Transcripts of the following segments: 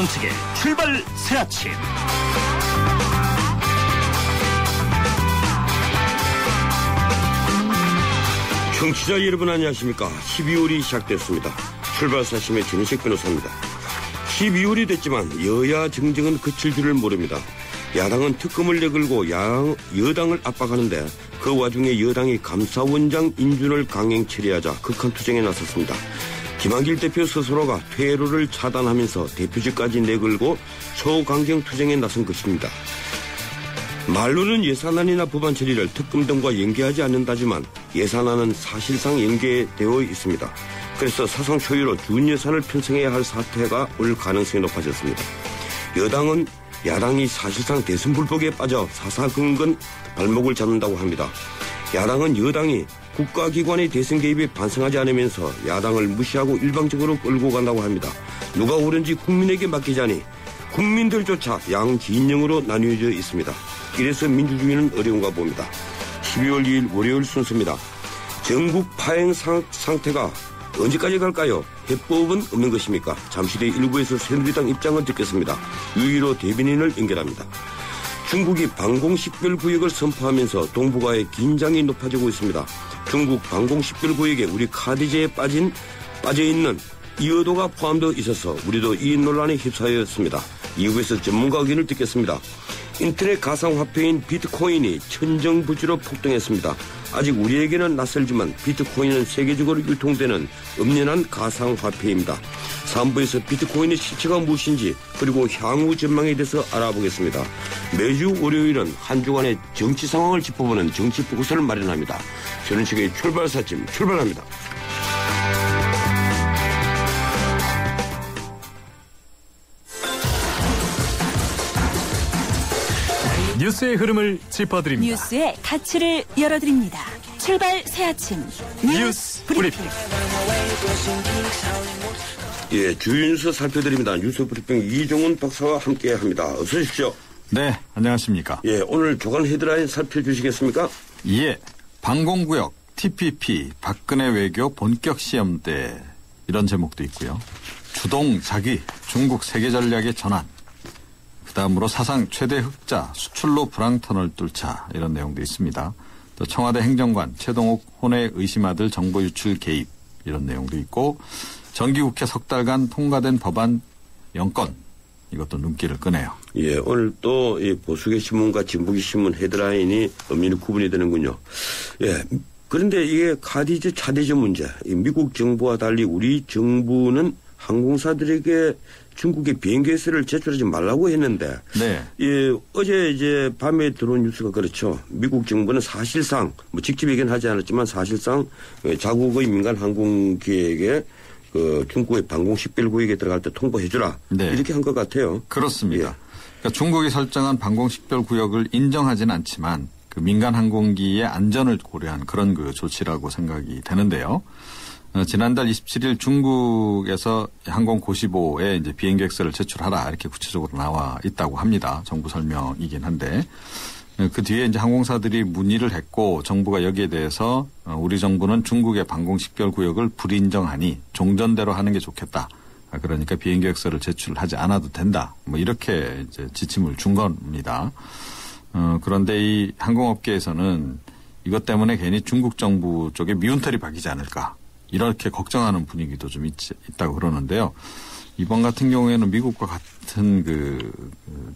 정책의 출발 새아침. 청취자 여러분 안녕하십니까. 12월이 시작됐습니다. 출발 새아침의 전인식 변호사입니다. 12월이 됐지만 여야 정쟁은 그칠 줄을 모릅니다. 야당은 특검을 내걸고 여당을 압박하는데 그 와중에 여당이 감사원장 인준을 강행 처리하자 극한 투쟁에 나섰습니다. 김한길 대표 스스로가 퇴로를 차단하면서 대표직까지 내걸고 초강경 투쟁에 나선 것입니다. 말로는 예산안이나 법안 처리를 특검 등과 연계하지 않는다지만 예산안은 사실상 연계되어 있습니다. 그래서 사상 초유로 준 예산을 편성해야 할 사태가 올 가능성이 높아졌습니다. 여당은 야당이 사실상 대선 불복에 빠져 사사건건 발목을 잡는다고 합니다. 야당은 여당이 국가기관의 대선 개입에 반성하지 않으면서 야당을 무시하고 일방적으로 끌고 간다고 합니다. 누가 옳은지 국민에게 맡기자니 국민들조차 양진영으로 나뉘어져 있습니다. 이래서 민주주의는 어려운가 봅니다. 12월 2일 월요일 순서입니다. 전국 파행 상태가 언제까지 갈까요? 해법은 없는 것입니까? 잠시 뒤 일부에서 새누리당 입장을 듣겠습니다. 유일로 대변인을 연결합니다. 중국이 방공식별구역을 선포하면서 동북아의 긴장이 높아지고 있습니다. 중국 방공식별구역에 우리 카드제에 빠져있는 이어도가 포함되어 있어서 우리도 이 논란에 휩싸였습니다. 이후에서 전문가 의견을 듣겠습니다. 인터넷 가상화폐인 비트코인이 천정부지로 폭등했습니다. 아직 우리에게는 낯설지만 비트코인은 세계적으로 유통되는 엄연한 가상화폐입니다. 3부에서 비트코인의 실체가 무엇인지 그리고 향후 전망에 대해서 알아보겠습니다. 매주 월요일은 한 주간의 정치 상황을 짚어보는 정치 포커스를 마련합니다. 전인식의 출발 새아침 출발합니다. 뉴스의 흐름을 짚어드립니다. 뉴스의 가치를 열어드립니다. 출발 새아침 뉴스 브리핑. 예, 주요 뉴스 살펴드립니다. 뉴스 브리핑 이종훈 박사와 함께합니다. 어서 오십시오. 네, 안녕하십니까. 예, 오늘 조간 헤드라인 살펴주시겠습니까? 예, 방공구역 TPP 박근혜 외교 본격 시험대 이런 제목도 있고요. 주동 자기 중국 세계 전략의 전환. 그다음으로 사상 최대 흑자 수출로 불황턴을 뚫자 이런 내용도 있습니다. 또 청와대 행정관 최동욱 혼외 의심아들 정보 유출 개입 이런 내용도 있고 정기국회 석 달간 통과된 법안 0건 이것도 눈길을 끄네요. 예, 오늘 또 이 보수계 신문과 진보계 신문 헤드라인이 엄연히 구분이 되는군요. 예, 그런데 이게 카디제 차대제 문제. 미국 정부와 달리 우리 정부는 항공사들에게 중국의 비행기세를 제출하지 말라고 했는데, 네. 예, 어제 이제 밤에 들어온 뉴스가 그렇죠. 미국 정부는 사실상 뭐 직접 얘기는 하지 않았지만 사실상 자국의 민간 항공기에게 그 중국의 방공식별구역에 들어갈 때 통보해주라. 네. 이렇게 한 것 같아요. 그렇습니다. 예. 그러니까 중국이 설정한 방공식별구역을 인정하지는 않지만 그 민간 항공기의 안전을 고려한 그런 그 조치라고 생각이 되는데요. 지난달 27일 중국에서 항공 95에 이제 비행객세를 제출하라 이렇게 구체적으로 나와 있다고 합니다. 정부 설명이긴 한데 그 뒤에 이제 항공사들이 문의를 했고 정부가 여기에 대해서 우리 정부는 중국의 방공식별 구역을 불인정하니 종전대로 하는 게 좋겠다. 그러니까 비행객세를 제출하지 않아도 된다. 뭐 이렇게 이제 지침을 준 겁니다. 그런데 이 항공업계에서는 이것 때문에 괜히 중국 정부 쪽에 미운털이 박이지 않을까. 이렇게 걱정하는 분위기도 좀 있다고 그러는데요. 이번 같은 경우에는 미국과 같은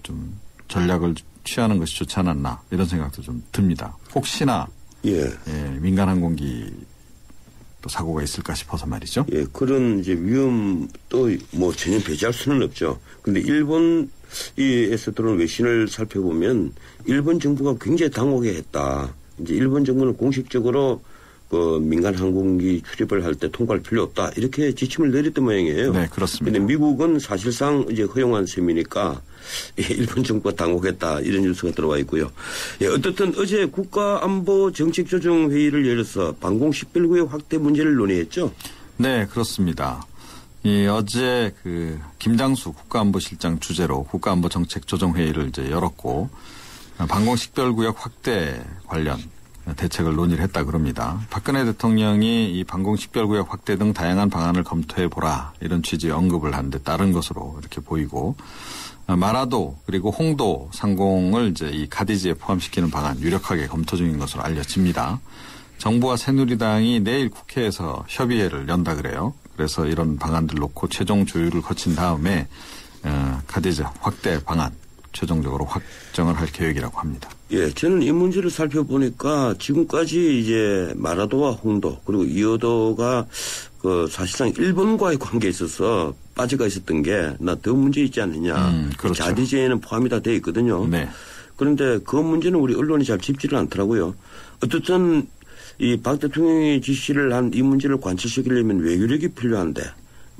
좀 전략을 취하는 것이 좋지 않았나 이런 생각도 좀 듭니다. 혹시나 예, 민간 항공기 또 사고가 있을까 싶어서 말이죠. 예, 그런 이제 위험도 뭐 전혀 배제할 수는 없죠. 근데 일본에서 들어온 외신을 살펴보면 일본 정부가 굉장히 당혹해했다. 이제 일본 정부는 공식적으로 그 민간 항공기 출입을 할 때 통과할 필요 없다. 이렇게 지침을 내렸던 모양이에요. 네, 그렇습니다. 그런데 미국은 사실상 이제 허용한 셈이니까 일본 정부가 당혹했다. 이런 뉴스가 들어와 있고요. 예, 어떻든 어제 국가안보정책조정회의를 열어서 방공식별구역 확대 문제를 논의했죠. 네, 그렇습니다. 어제 김장수 국가안보실장 주재로 국가안보정책조정회의를 이제 열었고 방공식별구역 확대 관련 대책을 논의를 했다 그럽니다. 박근혜 대통령이 이 방공식별구역 확대 등 다양한 방안을 검토해 보라 이런 취지의 언급을 한 데 따른 것으로 이렇게 보이고 마라도 그리고 홍도 상공을 이제 이 카디지에 포함시키는 방안 유력하게 검토 중인 것으로 알려집니다. 정부와 새누리당이 내일 국회에서 협의회를 연다 그래요. 그래서 이런 방안들 놓고 최종 조율을 거친 다음에 카디지 확대 방안 최종적으로 확정을 할 계획이라고 합니다. 예, 저는 이 문제를 살펴보니까 지금까지 이제 마라도와 홍도 그리고 이어도가 그 사실상 일본과의 관계에 있어서 빠져가 있었던 게 나 더 문제 있지 않느냐. 그렇죠. 자디제에는 포함이 다 돼 있거든요. 네. 그런데 그 문제는 우리 언론이 잘 짚지를 않더라고요. 어쨌든 이 박 대통령이 지시를 한 이 문제를 관철시키려면 외교력이 필요한데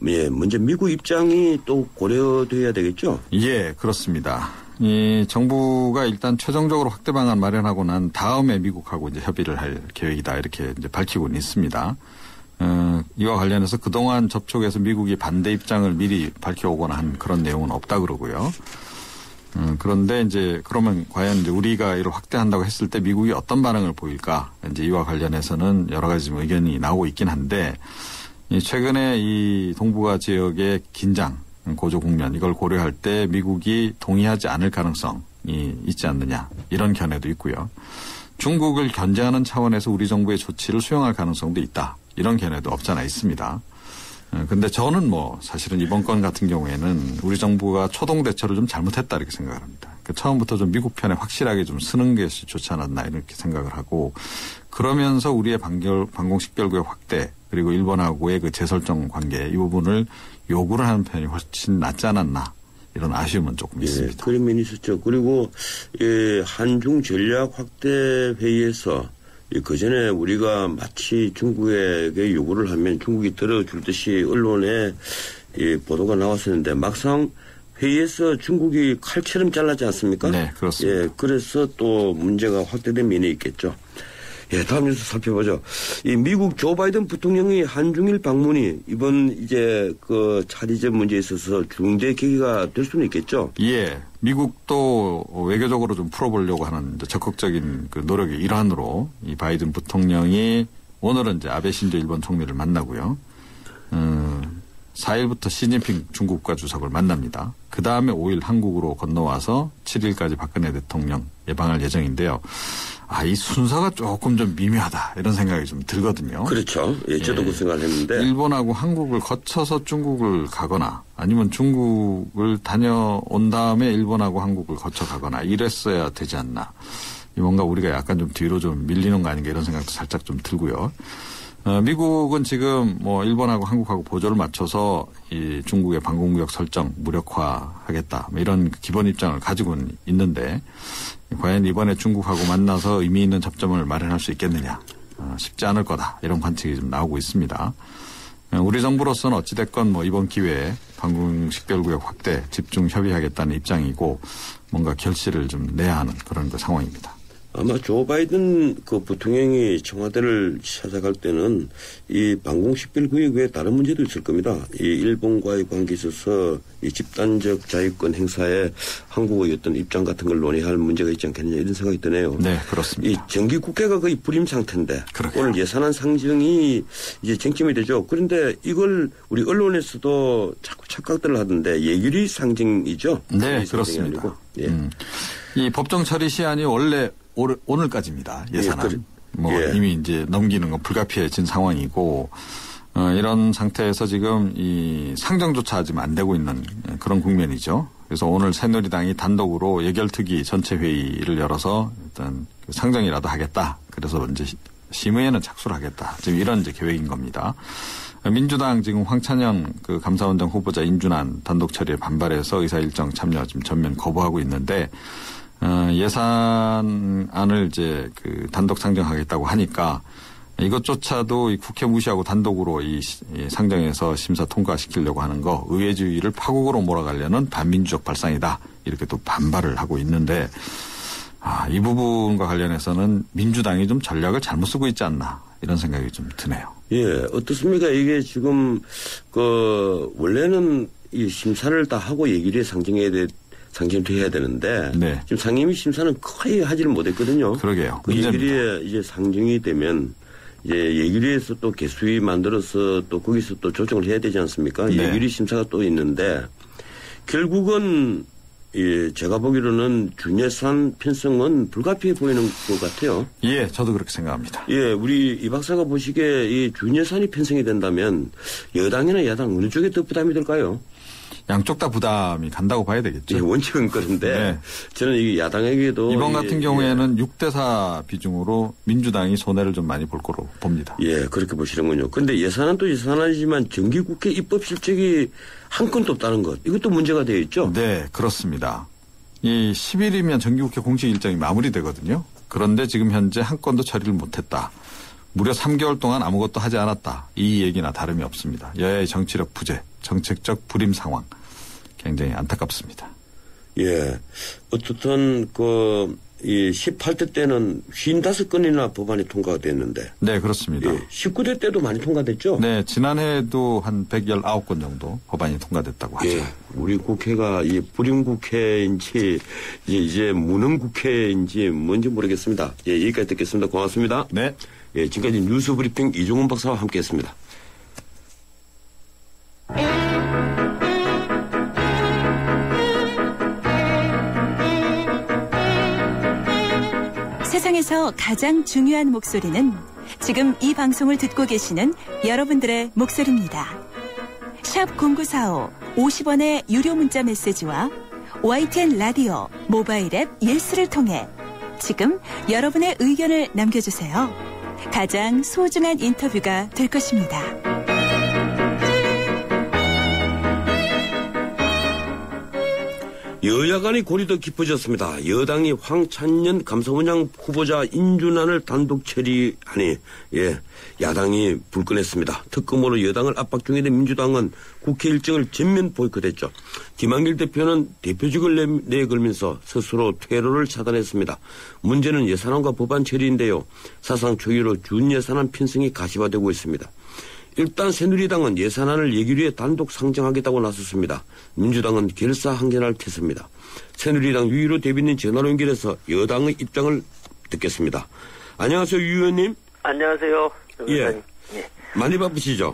예, 먼저 미국 입장이 또 고려돼야 되겠죠? 예, 그렇습니다. 이 정부가 일단 최종적으로 확대 방안 마련하고 난 다음에 미국하고 이제 협의를 할 계획이다 이렇게 이제 밝히고는 있습니다. 이와 관련해서 그동안 접촉에서 미국이 반대 입장을 미리 밝혀오거나 한 그런 내용은 없다 그러고요. 그런데 이제 그러면 과연 이제 우리가 이를 확대한다고 했을 때 미국이 어떤 반응을 보일까? 이제 이와 관련해서는 여러 가지 의견이 나오고 있긴 한데 최근에 이 동북아 지역의 긴장, 고조 국면 이걸 고려할 때 미국이 동의하지 않을 가능성이 있지 않느냐 이런 견해도 있고요. 중국을 견제하는 차원에서 우리 정부의 조치를 수용할 가능성도 있다. 이런 견해도 없잖아 있습니다. 근데 저는 뭐 사실은 이번 건 같은 경우에는 우리 정부가 초동 대처를 좀 잘못했다 이렇게 생각을 합니다. 처음부터 좀 미국 편에 확실하게 좀 쓰는 것이 좋지 않았나 이렇게 생각을 하고 그러면서 우리의 방공식별구역 확대 그리고 일본하고의 그 재설정 관계 이 부분을 요구를 하는 편이 훨씬 낫지 않았나 이런 아쉬움은 조금 있습니다. 예, 그런 면이 있었죠. 그리고 한중 전략 확대 회의에서 그전에 우리가 마치 중국에게 요구를 하면 중국이 들어줄 듯이 언론에 보도가 나왔었는데 막상 회의에서 중국이 칼처럼 잘라지 않습니까? 네, 그렇습니다. 예, 그래서 또 문제가 확대된 면이 있겠죠. 예, 다음 뉴스 살펴보죠. 이 미국 조 바이든 부통령이 한중일 방문이 이번 이제 그 차디제 문제에 있어서 중대 계기가 될 수는 있겠죠. 예, 미국도 외교적으로 좀 풀어보려고 하는 적극적인 그 노력의 일환으로 이 바이든 부통령이 오늘은 이제 아베 신조 일본 총리를 만나고요. 4일부터 시진핑 중국 국가주석을 만납니다. 그 다음에 5일 한국으로 건너와서 7일까지 박근혜 대통령 예방할 예정인데요. 이 순서가 조금 좀 미묘하다 이런 생각이 좀 들거든요. 그렇죠. 예, 저도 그 생각을 했는데. 일본하고 한국을 거쳐서 중국을 가거나 아니면 중국을 다녀온 다음에 일본하고 한국을 거쳐 가거나 이랬어야 되지 않나. 뭔가 우리가 약간 좀 뒤로 좀 밀리는 거 아닌가 이런 생각도 살짝 좀 들고요. 미국은 지금 뭐 일본하고 한국하고 보조를 맞춰서 이 중국의 방공구역 설정 무력화하겠다 뭐 이런 기본 입장을 가지고는 있는데 과연 이번에 중국하고 만나서 의미 있는 접점을 마련할 수 있겠느냐 쉽지 않을 거다 이런 관측이 좀 나오고 있습니다. 우리 정부로서는 어찌됐건 뭐 이번 기회에 방공식별구역 확대 집중 협의하겠다는 입장이고 뭔가 결실을 좀 내야 하는 그런 그 상황입니다. 아마 조 바이든 그 부통령이 청와대를 찾아갈 때는 이 방공식별구역 외에 다른 문제도 있을 겁니다. 이 일본과의 관계에 있어서 이 집단적 자유권 행사에 한국의 어떤 입장 같은 걸 논의할 문제가 있지 않겠느냐 이런 생각이 드네요. 네, 그렇습니다. 이 정기국회가 거의 불임 상태인데 그러게요. 오늘 예산안 상정이 이제 쟁점이 되죠. 그런데 이걸 우리 언론에서도 자꾸 착각들을 하던데 예결위 상정이죠. 네, 그렇습니다. 예. 이 법정 처리 시한이 원래 오늘까지입니다. 예산안. 예. 이미 이제 넘기는 건 불가피해진 상황이고, 이런 상태에서 지금 이 상정조차 하지 안 되고 있는 그런 국면이죠. 그래서 오늘 새누리당이 단독으로 예결특위 전체 회의를 열어서 일단 상정이라도 하겠다. 그래서 이제 심의에는 착수를 하겠다. 지금 이런 이제 계획인 겁니다. 민주당 지금 황찬영 그 감사원장 후보자 인준안 단독 처리에 반발해서 의사 일정 참여 지금 전면 거부하고 있는데, 예산안을 이제 그 단독 상정하겠다고 하니까 이것조차도 이 국회 무시하고 단독으로 이 상정해서 심사 통과시키려고 하는 거 의회주의를 파국으로 몰아가려는 반민주적 발상이다. 이렇게 또 반발을 하고 있는데 이 부분과 관련해서는 민주당이 좀 전략을 잘못 쓰고 있지 않나 이런 생각이 좀 드네요. 예, 어떻습니까? 이게 지금 원래는 이 심사를 다 하고 예결위에 상정해야 상임위 해야 되는데 네. 지금 상임위 심사는 거의 하지를 못했거든요. 그러게요. 그 예결위에 이제 상정이 되면 이제 예결위에서 또 개수위 만들어서 또 거기서 또 조정을 해야 되지 않습니까? 네. 예결위 심사가 또 있는데 결국은 예, 제가 보기로는 준예산 편성은 불가피해 보이는 것 같아요. 예, 저도 그렇게 생각합니다. 예, 우리 이 박사가 보시기에 이 준예산이 편성이 된다면 여당이나 야당 어느 쪽에 더 부담이 될까요? 양쪽 다 부담이 간다고 봐야 되겠죠. 예, 원칙은 그런데 네. 저는 이게 야당에게도 이번 같은 경우에는 6대4 비중으로 민주당이 손해를 좀 많이 볼 거로 봅니다. 예, 그렇게 보시는군요. 그런데 예산은 또 예산이지만 정기국회 입법 실적이 한 건도 없다는 것. 이것도 문제가 되어 있죠. 네, 그렇습니다. 이 10일이면 정기국회 공식 일정이 마무리되거든요. 그런데 지금 현재 한 건도 처리를 못했다. 무려 3개월 동안 아무것도 하지 않았다. 이 얘기나 다름이 없습니다. 여야의 정치력 부재, 정책적 불임 상황. 굉장히 안타깝습니다. 예. 어떻든 이 18대 때는 55건이나 법안이 통과가 됐는데. 네, 그렇습니다. 예, 19대 때도 많이 통과됐죠? 네, 지난해에도 한 119건 정도 법안이 통과됐다고 하죠. 예. 우리 국회가 이 불임 국회인지 이제 무능 국회인지 뭔지 모르겠습니다. 예, 여기까지 듣겠습니다. 고맙습니다. 네. 예, 지금까지 뉴스 브리핑 이종훈 박사와 함께했습니다. 세상에서 가장 중요한 목소리는 지금 이 방송을 듣고 계시는 여러분들의 목소리입니다. 샵 0945 50원의 유료 문자 메시지와 YTN 라디오 모바일 앱 예스를 통해 지금 여러분의 의견을 남겨주세요. 가장 소중한 인터뷰가 될 것입니다. 여야 간의 골이 더 깊어졌습니다. 여당이 황찬년 감사원장 후보자 인준안을 단독 처리하니 야당이 불끈했습니다. 특검으로 여당을 압박 중에 된 민주당은 국회 일정을 전면 보이콧했죠. 김한길 대표는 대표직을 내걸면서 스스로 퇴로를 차단했습니다. 문제는 예산안과 법안 처리인데요. 사상 초유로 준예산안 편성이 가시화되고 있습니다. 일단 새누리당은 예산안을 예결위에 단독 상정하겠다고 나섰습니다. 민주당은 결사항전할 태세입니다. 새누리당 유일호 대변인 전화로 연결해서 여당의 입장을 듣겠습니다. 안녕하세요, 유 의원님. 안녕하세요. 예. 많이 바쁘시죠?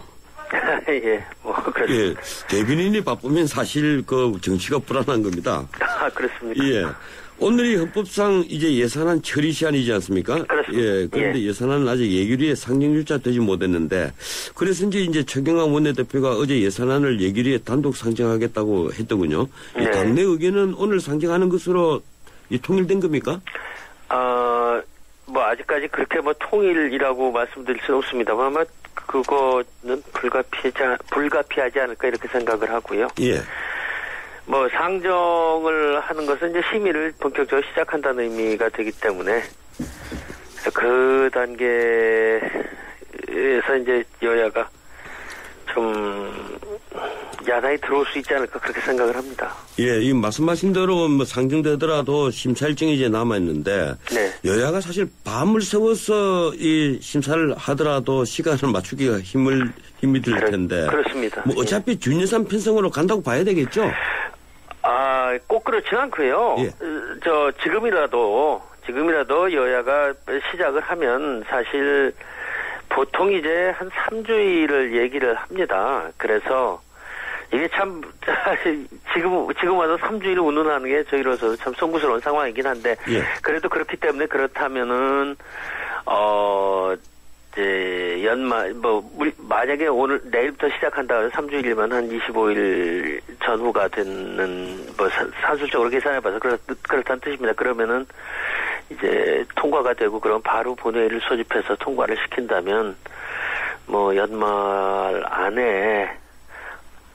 예, 그렇습니다. 예. 대변인이 바쁘면 사실 정치가 불안한 겁니다. 아, 그렇습니까? 예. 오늘이 헌법상 이제 예산안 처리 시한이지 않습니까? 그렇습니다. 예. 그런데 예산안은 아직 예결위에 상정조차 되지 못했는데 그래서 이제 최경환 원내대표가 어제 예산안을 예결위에 단독 상정하겠다고 했더군요. 네. 이 당내 의견은 오늘 상정하는 것으로 통일된 겁니까? 아직까지 그렇게 통일이라고 말씀드릴 수는 없습니다만 아마 그거는 불가피하지 않을까 이렇게 생각을 하고요. 예. 상정을 하는 것은 이제 심의를 본격적으로 시작한다는 의미가 되기 때문에 그 단계에서 이제 여야가 좀 야당이 들어올 수 있지 않을까 그렇게 생각을 합니다. 예, 이 말씀하신 대로 상정되더라도 심사 일정이 이제 남아있는데 네. 여야가 사실 밤을 새워서 이 심사를 하더라도 시간을 맞추기가 힘이 들 텐데. 그렇습니다. 어차피 준예산 편성으로 간다고 봐야 되겠죠? 꼭 그렇진 않고요. 예. 지금이라도 여야가 시작을 하면 사실 보통 이제 한 3주일을 얘기를 합니다. 그래서 이게 참 지금 와서 3주일을 운운하는 게 저희로서도 참 송구스러운 상황이긴 한데 예. 그래도 그렇기 때문에 그렇다면은 이제 연말 만약에 내일부터 시작한다 3주일이면 한 25일 전후가 되는 산술적으로 계산해봐서 그렇다는 뜻입니다. 그러면은 이제 통과가 되고 그럼 바로 본회의를 소집해서 통과를 시킨다면 연말 안에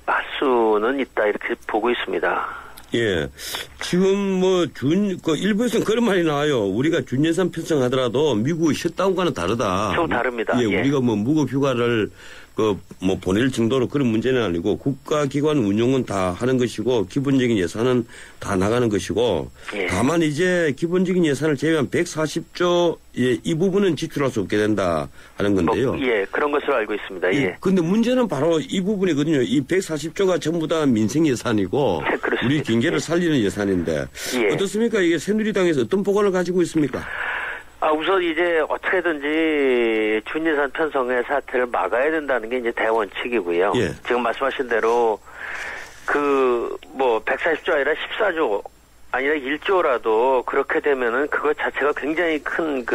할 수는 있다 이렇게 보고 있습니다. 예. 지금 일부에서는 그런 말이 나와요. 우리가 준예산 편성하더라도 미국의 셧다운과는 다르다. 좀 다릅니다. 예. 예. 우리가 무급 휴가를 뭐 보낼 정도로 그런 문제는 아니고 국가기관 운용은 다 하는 것이고 기본적인 예산은 다 나가는 것이고 예. 다만 이제 기본적인 예산을 제외한 140조 이 부분은 지출할 수 없게 된다 하는 건데요. 예, 그런 것으로 알고 있습니다. 예. 근데 문제는 바로 이 부분이거든요. 이 140조가 전부 다 민생 예산이고 우리 경제를 살리는 예산인데 예. 어떻습니까? 이게 새누리당에서 어떤 보관을 가지고 있습니까? 우선 이제 어떻게든지 준예산 편성의 사태를 막아야 된다는 게 이제 대원칙이고요. 예. 지금 말씀하신 대로 140조 아니라 14조 아니라 1조라도 그렇게 되면은 그것 자체가 굉장히 큰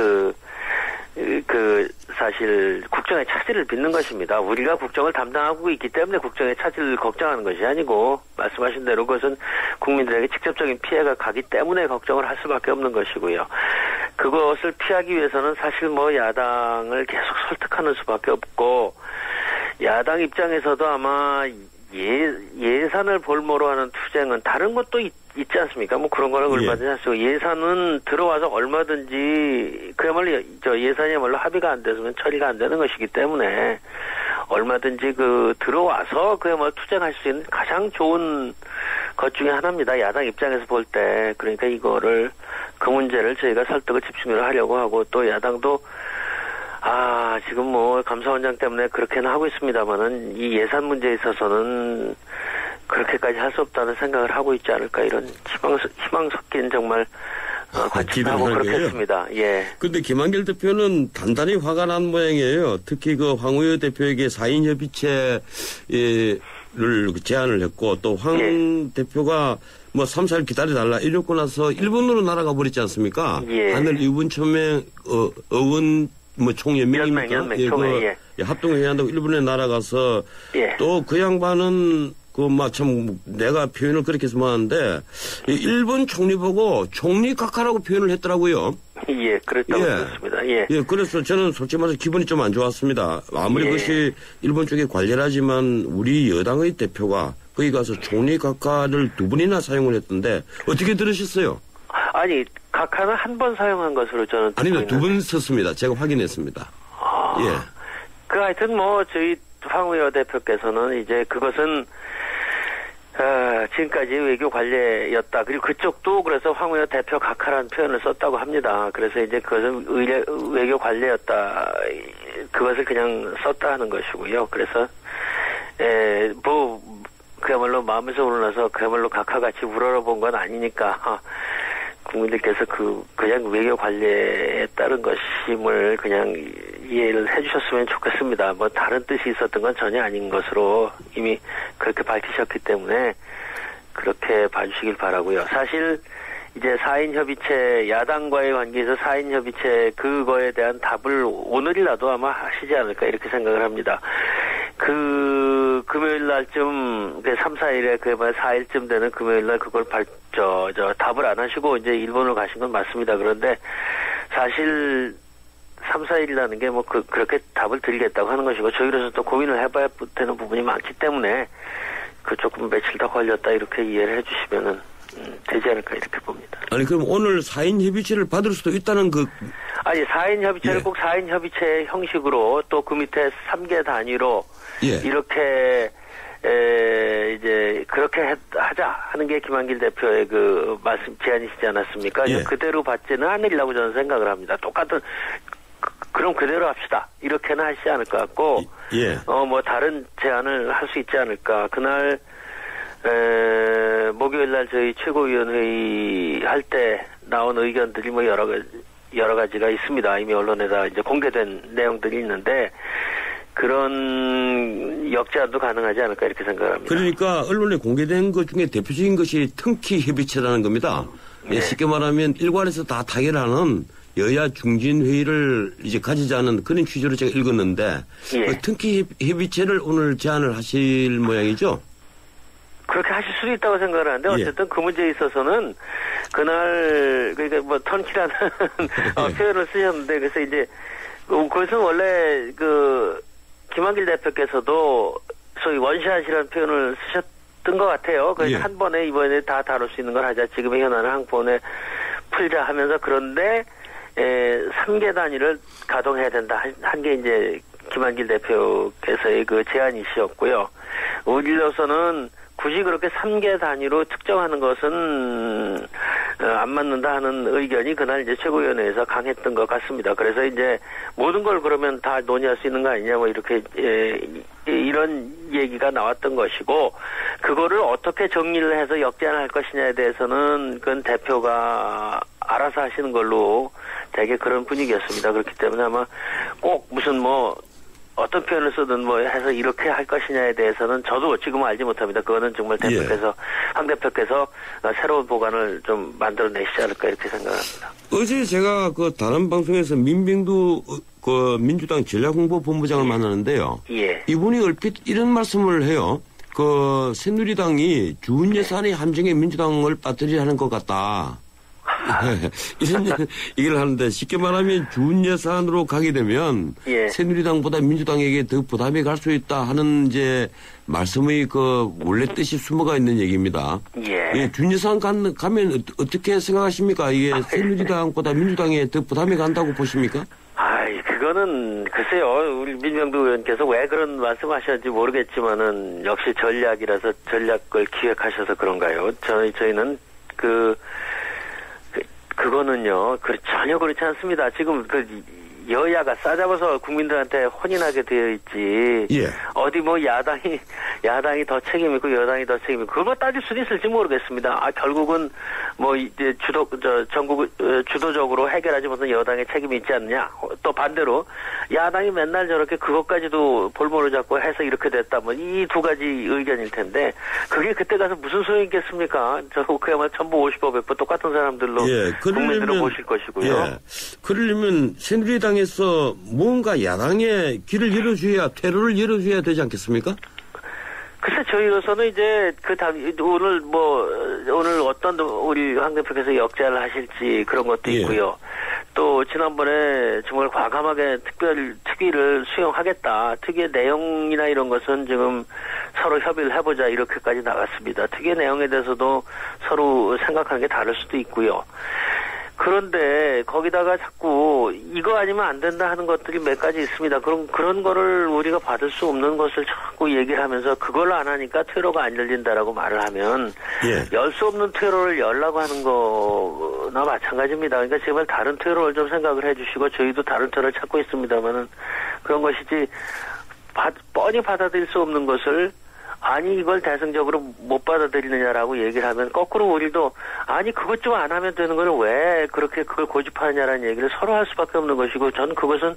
사실 국정의 차질을 빚는 것입니다. 우리가 국정을 담당하고 있기 때문에 국정의 차질을 걱정하는 것이 아니고 말씀하신 대로 그것은 국민들에게 직접적인 피해가 가기 때문에 걱정을 할 수밖에 없는 것이고요. 그것을 피하기 위해서는 사실 야당을 계속 설득하는 수밖에 없고 야당 입장에서도 아마 예산을 볼모로 하는 투쟁은 다른 것도 있지 않습니까? 뭐 그런 거는 얼마든지 할 수 있고 예산은 들어와서 얼마든지 그야말로 예산이야말로 합의가 안 됐으면 처리가 안 되는 것이기 때문에 얼마든지 들어와서 그야말로 투쟁할 수 있는 가장 좋은 것 중에 하나입니다. 야당 입장에서 볼 때. 그러니까 이거를 그 문제를 저희가 설득을 집중적으로 하려고 하고 또 야당도 지금 감사원장 때문에 그렇게는 하고 있습니다만은 이 예산 문제에 있어서는 그렇게까지 할 수 없다는 생각을 하고 있지 않을까 이런 희망 섞인 정말 관측하고 그렇겠습니다. 예. 근데 김한길 대표는 단단히 화가 난 모양이에요. 특히 황우여 대표에게 4인 협의체를 제안을 했고 또 황 대표가 3, 4일 기다려달라 이러고 나서 일본으로 날아가 버렸지 않습니까? 예. 하늘 의원총회 의원 총연맹입니까? 연맹, 합동회의 한다고 일본에 날아가서 또 그 양반은 참 내가 표현을 그렇게 해서 하는데 일본 총리 보고 총리 각하라고 표현을 했더라고요. 예, 그랬다고 들었습니다. 예. 그래서 저는 솔직히 말해서 기분이 좀 안 좋았습니다. 아무리 그것이 일본 쪽에 관례라지만 우리 여당의 대표가 거기 가서 총리 각하를 2분이나 사용을 했던데 어떻게 들으셨어요? 아니, 각하는 한 번 사용한 것으로 저는 아니요, 2분 썼습니다. 제가 확인했습니다. 하여튼 저희 황우여 대표께서는 이제 그것은 지금까지 외교 관례였다. 그리고 그쪽도 그래서 황우여 대표 각하라는 표현을 썼다고 합니다. 그래서 이제 그것은 외교 관례였다. 그것을 그냥 썼다 하는 것이고요. 그래서 그야말로 마음에서 우러나서 그야말로 각하같이 우러러본 건 아니니까 국민들께서 그냥 외교 관례에 따른 것임을 그냥 이해를 해주셨으면 좋겠습니다. 다른 뜻이 있었던 건 전혀 아닌 것으로 이미 그렇게 밝히셨기 때문에 그렇게 봐주시길 바라고요. 사실 이제 4인 협의체 야당과의 관계에서 4인 협의체 그거에 대한 답을 오늘이라도 아마 하시지 않을까 이렇게 생각을 합니다. 금요일 날쯤 3, 4일에 4일쯤 되는 금요일 날 그걸 답을 안 하시고 이제 일본으로 가신 건 맞습니다. 그런데 사실 3, 4일이라는 게 그렇게 답을 드리겠다고 하는 것이고 저희로서 또 고민을 해봐야 되는 부분이 많기 때문에 조금 며칠 더 걸렸다 이렇게 이해를 해주시면은 되지 않을까 이렇게 봅니다. 아니 그럼 오늘 4인 협의체를 받을 수도 있다는 아니 4인 협의체를 꼭 4인 협의체 형식으로 또 그 밑에 3개 단위로 이렇게 이제 그렇게 하자 하는 게 김한길 대표의 말씀 제안이시지 않았습니까? 그대로 받지는 않으려고 저는 생각을 합니다. 똑같은 그럼 그대로 합시다. 이렇게는 하시지 않을 것 같고 다른 제안을 할 수 있지 않을까. 그날 목요일 날 저희 최고위원회의 할 때 나온 의견들이 여러 가지가 있습니다. 이미 언론에다 이제 공개된 내용들이 있는데 그런 역제안도 가능하지 않을까 이렇게 생각합니다. 그러니까 언론에 공개된 것 중에 대표적인 것이 턴키 협의체라는 겁니다. 쉽게 말하면 일관에서 다 타결하는 여야 중진 회의를 이제 가지자는 그런 취지로 제가 읽었는데 턴키 협의체를 오늘 제안을 하실 모양이죠? 그렇게 하실 수도 있다고 생각을 하는데 어쨌든 그 문제에 있어서는 그날 그러니까 턴키라는 표현을 쓰셨는데 그래서 이제 그것은 원래 김한길 대표께서도 소위 원샷이라는 표현을 쓰셨던 것 같아요. 그래서 한 번에 이번에 다 다룰 수 있는 걸 하자. 지금의 현안을 한 번에 풀자 하면서 그런데 3개 단위를 가동해야 된다. 한 게 이제 김한길 대표께서의 그 제안이시였고요. 우리로서는 굳이 그렇게 3개 단위로 특정하는 것은 안 맞는다 하는 의견이 그날 이제 최고위원회에서 강했던 것 같습니다. 그래서 이제 모든 걸 그러면 다 논의할 수 있는 거 아니냐 뭐 이렇게 이런 얘기가 나왔던 것이고 그거를 어떻게 정리를 해서 역제안할 것이냐에 대해서는 그건 대표가 알아서 하시는 걸로 되게 그런 분위기였습니다. 그렇기 때문에 아마 꼭 무슨 뭐 어떤 표현을 쓰든 뭐 해서 이렇게 할 것이냐에 대해서는 저도 지금 알지 못합니다. 그거는 정말 대표께서 황 대표께서 새로운 보관을 좀 만들어내시지 않을까 이렇게 생각합니다. 어제 제가 그 다른 방송에서 민병두 그 민주당 전략홍보본부장을 만나는데요. 예. 이분이 얼핏 이런 말씀을 해요. 그 새누리당이 준 예산의 함정에 민주당을 빠뜨리려 하는 것 같다. 이런 얘기를 하는데 쉽게 말하면 준 예산으로 가게 되면 예. 새누리당보다 민주당에게 더 부담이 갈 수 있다 하는 이제 말씀의 그 원래 뜻이 숨어가 있는 얘기입니다. 예. 준 예산 가면 어떻게 생각하십니까? 이게 새누리당보다 민주당에 더 부담이 간다고 보십니까? 그거는 글쎄요. 우리 민병두 의원께서 왜 그런 말씀하셨는지 모르겠지만은 역시 전략이라서 전략을 기획하셔서 그런가요? 저희는 그거는요. 전혀 그렇지 않습니다. 지금 여야가 싸잡아서 국민들한테 혼인하게 되어 있지. 예. 어디 뭐 야당이 더 책임 있고 여당이 더 책임 있고 그걸 따질 수도 있을지 모르겠습니다. 결국은 뭐 이제 전국 주도적으로 해결하지 못한 여당의 책임이 있지 않느냐. 또 반대로 야당이 맨날 저렇게 그것까지도 볼모로 잡고 해서 이렇게 됐다. 뭐 이 두 가지 의견일 텐데 그게 그때 가서 무슨 소용이 있겠습니까? 그야말로 전부 50보 100보 똑같은 사람들로 국민들을 모실 것이고요. 예. 그러려면 새누리당에서 뭔가 야당의 길을 열어줘야 퇴로를 열어줘야 되지 않겠습니까? 글쎄 저희로서는 이제 오늘 어떤 우리 황 대표께서 역제안을 하실지 그런 것도 있고요. 또 지난번에 정말 과감하게 특위를 수용하겠다. 특위의 내용이나 이런 것은 지금 서로 협의를 해보자 이렇게까지 나갔습니다. 특위의 내용에 대해서도 서로 생각하는 게 다를 수도 있고요. 그런데 거기다가 자꾸 이거 아니면 안 된다 하는 것들이 몇 가지 있습니다. 그런 거를 우리가 받을 수 없는 것을 자꾸 얘기를 하면서 그걸 안 하니까 퇴로가 안 열린다라고 말을 하면 열 수 없는 퇴로를 열라고 하는 거나 마찬가지입니다. 그러니까 제발 다른 퇴로를 좀 생각을 해주시고 저희도 다른 퇴로를 찾고 있습니다만은 그런 것이지 뻔히 받아들일 수 없는 것을 아니 이걸 대승적으로 못 받아들이느냐라고 얘기를 하면 거꾸로 우리도 아니 그것 좀 안 하면 되는 걸 왜 그렇게 그걸 고집하느냐라는 얘기를 서로 할 수밖에 없는 것이고 저는 그것은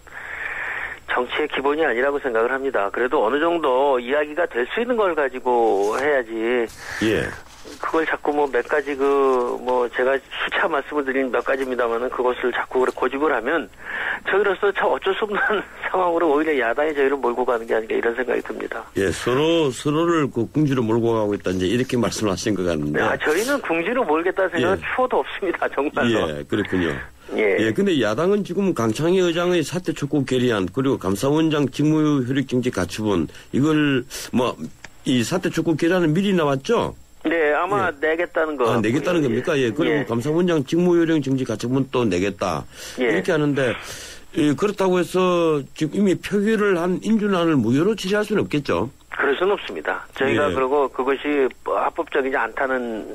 정치의 기본이 아니라고 생각을 합니다. 그래도 어느 정도 이야기가 될 수 있는 걸 가지고 해야지. 예. 그걸 자꾸 뭐 몇 가지 제가 수차 말씀을 드린 몇 가지입니다만은 그것을 자꾸 고집을 하면 저희로서 참 어쩔 수 없는 상황으로 오히려 야당이 저희를 몰고 가는 게 아닌가 이런 생각이 듭니다. 예, 서로를 그 궁지로 몰고 가고 있다 이제 이렇게 말씀하신 것 같은데. 저희는 궁지로 몰겠다는 생각은 추호도 없습니다, 정말로. 예, 그렇군요. 예. 근데 야당은 지금 강창희 의장의 사퇴 촉구 결의안 그리고 감사원장 직무 효력 정지 가처분 이걸 이 사퇴 촉구 결의안은 미리 나왔죠? 네, 아마 내겠다는 거. 내겠다는 겁니까? 예. 그리고 감사원장 직무요령 정지 가처분 또 내겠다. 이렇게 하는데 그렇다고 해서 지금 이미 표결을 한 인준안을 무효로 처리할 수는 없겠죠? 그럴 수는 없습니다. 저희가 그리고 그것이 합법적이지 않다는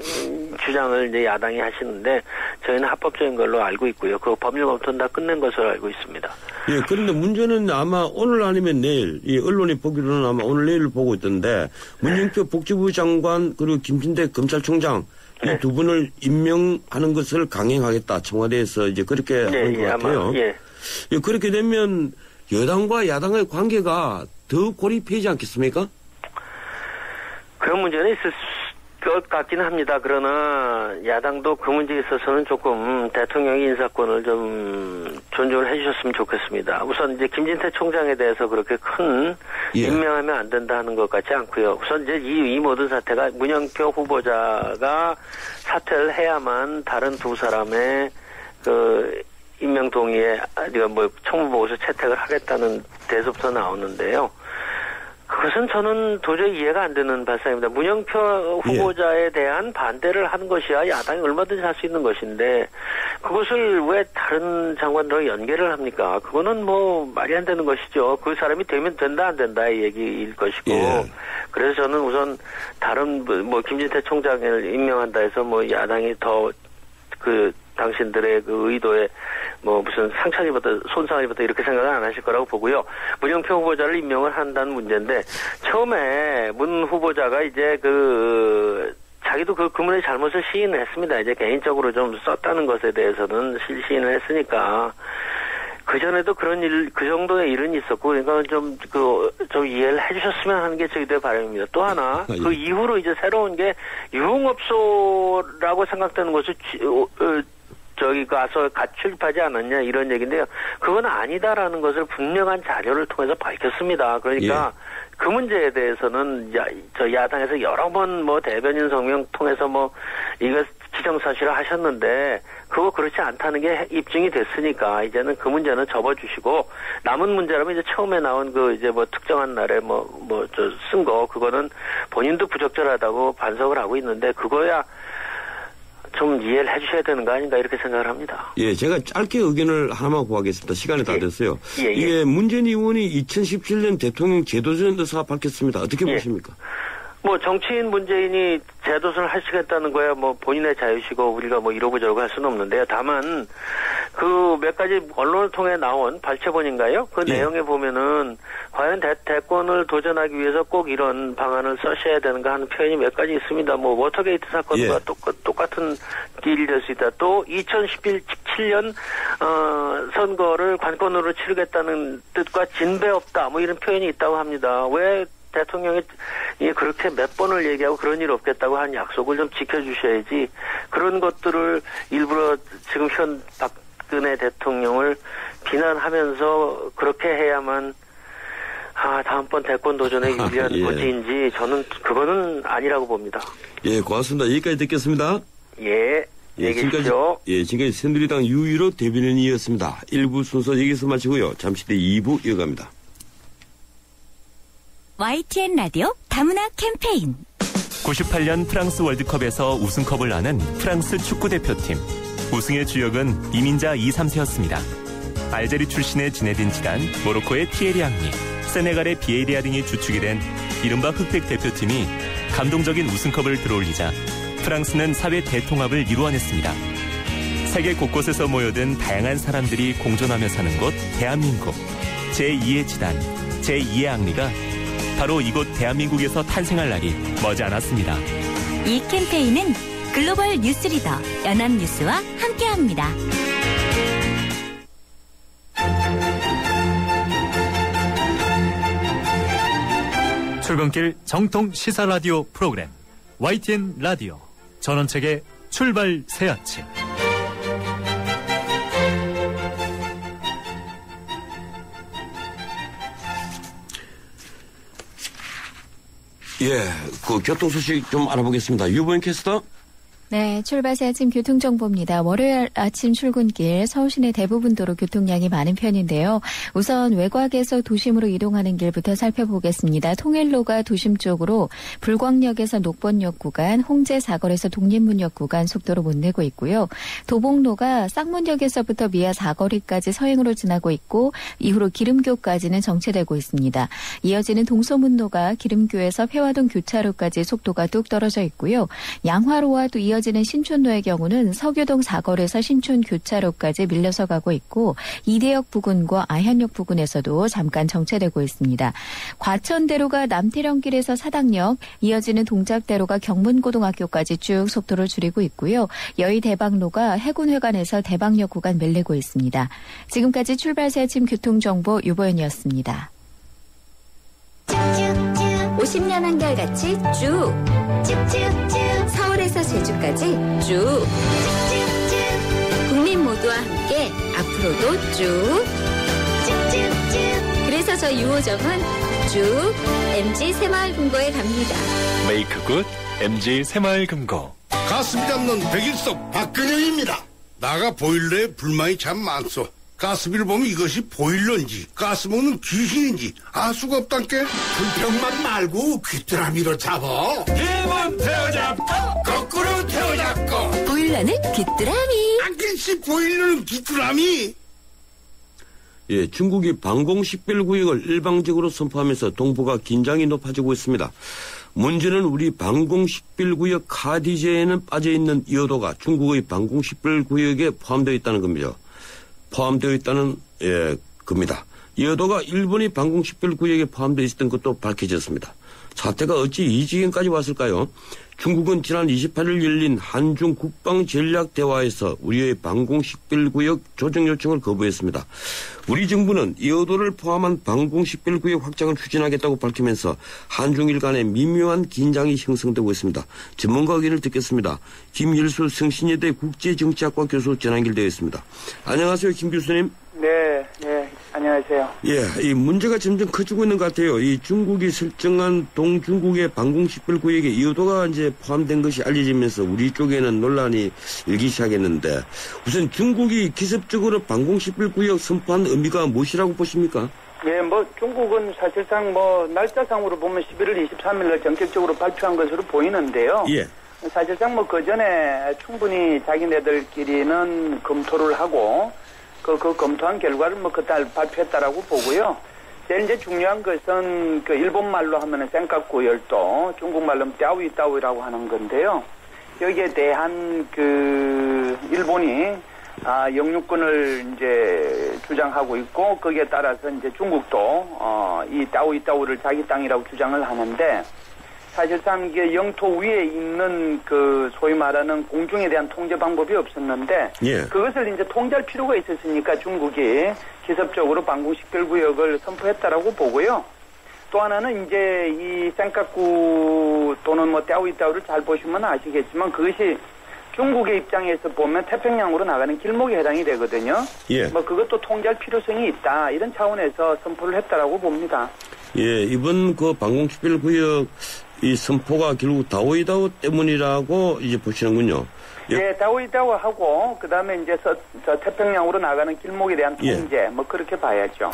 주장을 이제 야당이 하시는데 저희는 합법적인 걸로 알고 있고요. 그 법률 검토는 다 끝낸 것으로 알고 있습니다. 예, 그런데 문제는 아마 오늘 아니면 내일, 이 언론이 보기로는 아마 오늘 내일 보고 있던데 문영표 복지부 장관 그리고 김진대 검찰총장 이 두 분을 임명하는 것을 강행하겠다. 청와대에서 이제 그렇게 하는 것 같아요. 그렇게 되면 여당과 야당의 관계가 더 고립해지지 않겠습니까? 그런 문제는 있을 것 같기는 합니다. 그러나 야당도 그 문제에 있어서는 조금 대통령의 인사권을 좀 존중을 해주셨으면 좋겠습니다. 우선 이제 김진태 총장에 대해서 그렇게 큰 임명하면 안 된다 하는 것 같지 않고요. 우선 이제 이 모든 사태가 문영표 후보자가 사퇴를 해야만 다른 두 사람의 임명 동의에 청무보고서 채택을 하겠다는 데서부터 나오는데요. 그것은 저는 도저히 이해가 안 되는 발상입니다. 문영표 후보자에 대한 반대를 하는 것이야 야당이 얼마든지 할 수 있는 것인데 그것을 왜 다른 장관들과 연계를 합니까? 그거는 뭐 말이 안 되는 것이죠. 그 사람이 되면 된다 안 된다의 얘기일 것이고 그래서 저는 우선 다른 뭐 김진태 총장을 임명한다 해서 뭐 야당이 더 그 당신들의 그 의도에 뭐 무슨 상처를 입었다 손상을 입었다 이렇게 생각은 안 하실 거라고 보고요. 문영표 후보자를 임명을 한다는 문제인데 처음에 문 후보자가 이제 자기도 그 그분의 잘못을 시인을 했습니다. 이제 개인적으로 좀 썼다는 것에 대해서는 시인을 했으니까 그전에도 그런 일, 그 정도의 일은 있었고, 그러니까 좀 이해를 해주셨으면 하는 게 저희들의 바람입니다. 또 하나, 그 이후로 이제 새로운 게 유흥업소라고 생각되는 것을 저기 가서 출입하지 않았냐 이런 얘기인데요. 그건 아니다라는 것을 분명한 자료를 통해서 밝혔습니다. 그러니까 그 문제에 대해서는 저 야당에서 여러 번 뭐 대변인 성명 통해서 뭐 이거 기정사실을 하셨는데 그거 그렇지 않다는 게 입증이 됐으니까 이제는 그 문제는 접어주시고 남은 문제라면 이제 처음에 나온 이제 뭐 특정한 날에 쓴 거 그거는 본인도 부적절하다고 반성을 하고 있는데 그거야 좀 이해를 해주셔야 되는 거 아닌가 이렇게 생각을 합니다. 예, 제가 짧게 의견을 하나만 구하겠습니다. 시간이 다 됐어요. 이게 문재인 의원이 2017년 대통령 제도전 의사 밝혔습니다. 어떻게 보십니까? 뭐 정치인 문재인이 재도전을 하시겠다는 거야 뭐 본인의 자유시고 우리가 뭐 이러고 저러고 할 수는 없는데요. 다만 그 몇 가지 언론을 통해 나온 발췌본인가요? 그 내용에 보면은 과연 대권을 도전하기 위해서 꼭 이런 방안을 써셔야 되는가 하는 표현이 몇 가지 있습니다. 뭐 워터게이트 사건과 똑같은 길이 될 수 있다. 또 2017년 선거를 관건으로 치르겠다는 뜻과 진배 없다. 뭐 이런 표현이 있다고 합니다. 왜 대통령이 그렇게 몇 번을 얘기하고 그런 일 없겠다고 한 약속을 좀 지켜주셔야지 그런 것들을 일부러 지금 현 박근혜 대통령을 비난하면서 그렇게 해야만 다음번 대권 도전에 유리한 고지인지 저는 그거는 아니라고 봅니다. 예, 고맙습니다. 여기까지 듣겠습니다. 지금까지 새누리당 유일호 대변인이었습니다. 1부 순서 여기서 마치고요. 잠시 뒤 2부 이어갑니다. YTN 라디오 다문화 캠페인 98년 프랑스 월드컵에서 우승컵을 나는 프랑스 축구대표팀. 우승의 주역은 이민자 2, 3세였습니다. 알제리 출신의 지네딘 지단, 모로코의 티에리 앙리, 세네갈의 비에이리아 등이 주축이 된 이른바 흑백 대표팀이 감동적인 우승컵을 들어올리자 프랑스는 사회 대통합을 이루어냈습니다. 세계 곳곳에서 모여든 다양한 사람들이 공존하며 사는 곳 대한민국. 제2의 지단, 제2의 앙리가 바로 이곳 대한민국에서 탄생할 날이 머지않았습니다. 이 캠페인은 글로벌 뉴스리더 연합뉴스와 함께합니다. 출근길 정통 시사 라디오 프로그램 YTN 라디오 전원책의 출발 새 아침. 그 교통 소식 좀 알아보겠습니다. 유보인 캐스터. 네, 출발새 아침 교통정보입니다. 월요일 아침 출근길 서울 시내 대부분 도로 교통량이 많은 편인데요. 우선 외곽에서 도심으로 이동하는 길부터 살펴보겠습니다. 통일로가 도심 쪽으로 불광역에서 녹번역 구간, 홍제 사거리에서 독립문역 구간 속도로 못 내고 있고요. 도봉로가 쌍문역에서부터 미아 사거리까지 서행으로 지나고 있고 이후로 기름교까지는 정체되고 있습니다. 이어지는 동서문로가 기름교에서 회화동 교차로까지 속도가 뚝 떨어져 있고요. 양화로와 또 이어지는 신촌로의 경우는 서교동 사거리에서 신촌 교차로까지 밀려서 가고 있고 이대역 부근과 아현역 부근에서도 잠깐 정체되고 있습니다. 과천대로가 남태령길에서 사당역, 이어지는 동작대로가 경문고등학교까지 쭉 속도를 줄이고 있고요. 여의대방로가 해군회관에서 대방역 구간 밀리고 있습니다. 지금까지 출발새 아침 교통정보 유보연이었습니다. 50년 한결같이 쭉 쭉쭉쭉 서울에서 제주까지 쭉 쭉쭉쭉 국민 모두와 함께 앞으로도 쭉 쭉쭉쭉 그래서 저 유호정은 쭉 MG 새마을금고에 갑니다. 메이크 굿 MG 새마을금고. 가슴 잡는 백일섭 박근영입니다. 나가 보일러에 불만이 참 많소. 가스비를 보면 이것이 보일러인지 가스 먹는 귀신인지 알 수가 없단께. 불평만 말고 귀뚜라미로 잡어. 힘은 태워잡고 거꾸로 태워잡고. 보일러는 귀뚜라미. 안길씨 보일러는 귀뚜라미. 예, 중국이 방공식별구역을 일방적으로 선포하면서 동북아 긴장이 높아지고 있습니다. 문제는 우리 방공식별구역 카디제에는 빠져있는 여도가 중국의 방공식별구역에 포함되어 있다는 겁니다. 겁니다. 여도가 일본의 방공식별구역에 포함되어 있었던 것도 밝혀졌습니다. 사태가 어찌 이 지경까지 왔을까요? 중국은 지난 28일 열린 한중 국방전략대화에서 우리의 방공식별구역 조정 요청을 거부했습니다. 우리 정부는 여도를 포함한 방공식별구역 확장을 추진하겠다고 밝히면서 한중일 간의 미묘한 긴장이 형성되고 있습니다. 전문가 의견을 듣겠습니다. 김일수 성신여대 국제정치학과 교수 전화 연결되어 있습니다. 안녕하세요, 김 교수님. 네, 안녕하세요. 예, 이 문제가 점점 커지고 있는 것 같아요. 이 중국이 설정한 동중국의 방공식별구역에 여도가 이제 포함된 것이 알려지면서 우리 쪽에는 논란이 일기 시작했는데 우선 중국이 기습적으로 방공식별구역 선포한 의미가 무엇이라고 보십니까? 예, 중국은 사실상 날짜상으로 보면 11월 23일 날 전격적으로 발표한 것으로 보이는데요. 예. 사실상 그 전에 충분히 자기네들끼리는 검토를 하고 그 검토한 결과를 그때 발표했다라고 보고요. 제일 이제 중요한 것은 일본 말로 하면은 센카쿠열도, 중국 말로는 따오이따오이라고 하는 건데요. 여기에 대한 일본이 영유권을 이제 주장하고 있고 거기에 따라서 이제 중국도 이 따오이따오를 자기 땅이라고 주장을 하는데 사실상 이게 영토 위에 있는 소위 말하는 공중에 대한 통제 방법이 없었는데 예. 그것을 이제 통제할 필요가 있었으니까 중국이 기습적으로 방공식별구역을 선포했다라고 보고요. 또 하나는 이제 이 센카쿠 또는 따오이따오를 잘 보시면 아시겠지만 그것이 중국의 입장에서 보면 태평양으로 나가는 길목에 해당이 되거든요. 예. 그것도 통제할 필요성이 있다. 이런 차원에서 선포를 했다라고 봅니다. 예, 이번 방공식별구역 이 선포가 결국 다오이다오 때문이라고 이제 보시는군요. 예, 다오이다오하고 그다음에 이제 저 태평양으로 나가는 길목에 대한 통제 예. 그렇게 봐야죠.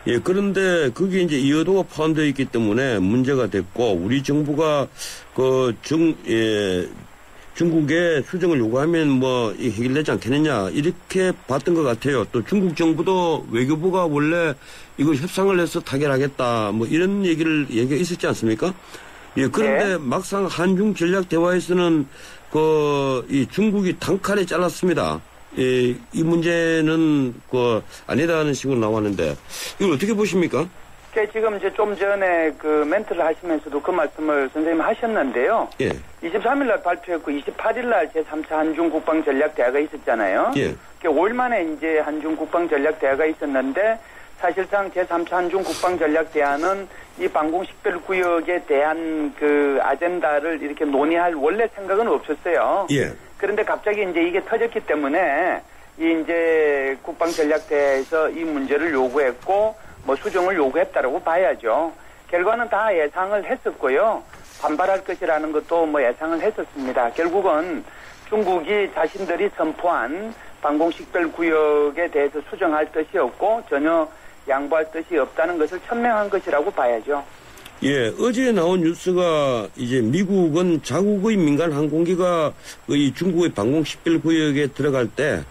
예, 그런데 그게 이제 여도가 포함되어 있기 때문에 문제가 됐고 우리 정부가 중국에 수정을 요구하면 해결되지 않겠느냐 이렇게 봤던 것 같아요. 또 중국 정부도 외교부가 원래 이거 협상을 해서 타결하겠다 이런 얘기가 있었지 않습니까? 예, 그런데 막상 한중 전략 대화에서는 이 중국이 단칼에 잘랐습니다. 예, 이 문제는 아니다는 식으로 나왔는데 이걸 어떻게 보십니까? 지금 이제 좀 전에 멘트를 하시면서도 그 말씀을 선생님 하셨는데요. 예. 23일 날 발표했고 28일 날 제3차 한중 국방 전략 대화가 있었잖아요. 예. 5일 만에 이제 한중 국방 전략 대화가 있었는데 사실상 제3차 한중 국방 전략 대화는 이 방공식별구역에 대한 아젠다를 이렇게 논의할 원래 생각은 없었어요. 예. 그런데 갑자기 이제 이게 터졌기 때문에 이제 국방 전략 대화에서 이 문제를 요구했고 수정을 요구했다라고 봐야죠. 결과는 다 예상을 했었고요. 반발할 것이라는 것도 예상을 했었습니다. 결국은 중국이 자신들이 선포한 방공식별구역에 대해서 수정할 뜻이 없고 전혀 양보할 뜻이 없다는 것을 천명한 것이라고 봐야죠. 예, 어제 나온 뉴스가 이제 미국은 자국의 민간 항공기가 이 중국의 방공식별구역에 들어갈 때